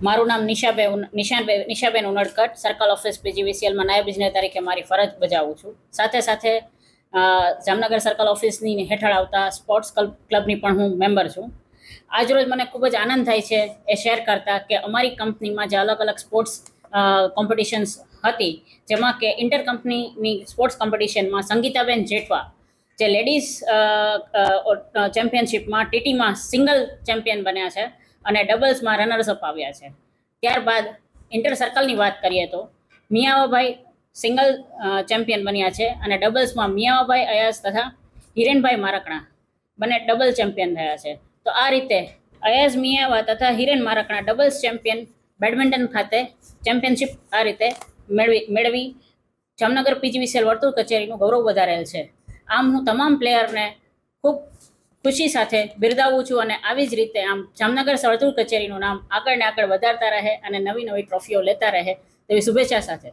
મારું નામ નિશાબેન Unadkat, circle office પીજીવીસીએલમાં નાયબ ઇજનેર તરીકે મારી ફરજ બજાવું છું. સાથે સાથે જામનગર સર્કલ ઓફિસની હેઠળ આવતા સ્પોર્ટ્સ ક્લબની પણ હું મેમ્બર છું. આજરોજ મને ખૂબ જ આનંદ થાય છે એ શેર કરતા કે અમારી કંપનીમાં જે અલગ અલગ સ્પોર્ટ્સ કોમ્પિટિશન્સ હતી, જેમાં કે ઇન્ટર કંપનીની સ્પોર્ટ્સ કોમ્પિટિશનમાં સંગીતાબેન જેઠવા જે લેડીઝ ચેમ્પિયનશિપમાં ટીટીમાં સિંગલ ચેમ્પિયન બન્યા છે અને ડબલ્સમાં રનર્સઅપ આવ્યા છે. ત્યારબાદ ઇન્ટર સર્કલની વાત કરીએ તો મિયાવાભાઈ સિંગલ ચેમ્પિયન બન્યા છે અને ડબલ્સમાં મિયાવાભાઈ અયાઝ તથા હિરેનભાઈ મારકણા બંને ડબલ ચેમ્પિયન થયા છે. તો આ રીતે અયાઝ મિયાવા તથા હિરેન મારકણા ડબલ્સ ચેમ્પિયન બેડમિન્ટન ખાતે ચેમ્પિયનશિપ આ રીતે મેળવી જામનગર પીજીવીસીએલ વર્તુળ કચેરીનું ગૌરવ વધારેલ છે. આમ હું તમામ પ્લેયરને ખૂબ ખુશી સાથે બિરદાવું છું અને આવી જ રીતે આમ જામનગર વર્તુળ કચેરીનું નામ આગળ ને આગળ વધારતા રહે અને નવી નવી ટ્રોફીઓ લેતા રહે તેવી શુભેચ્છા સાથે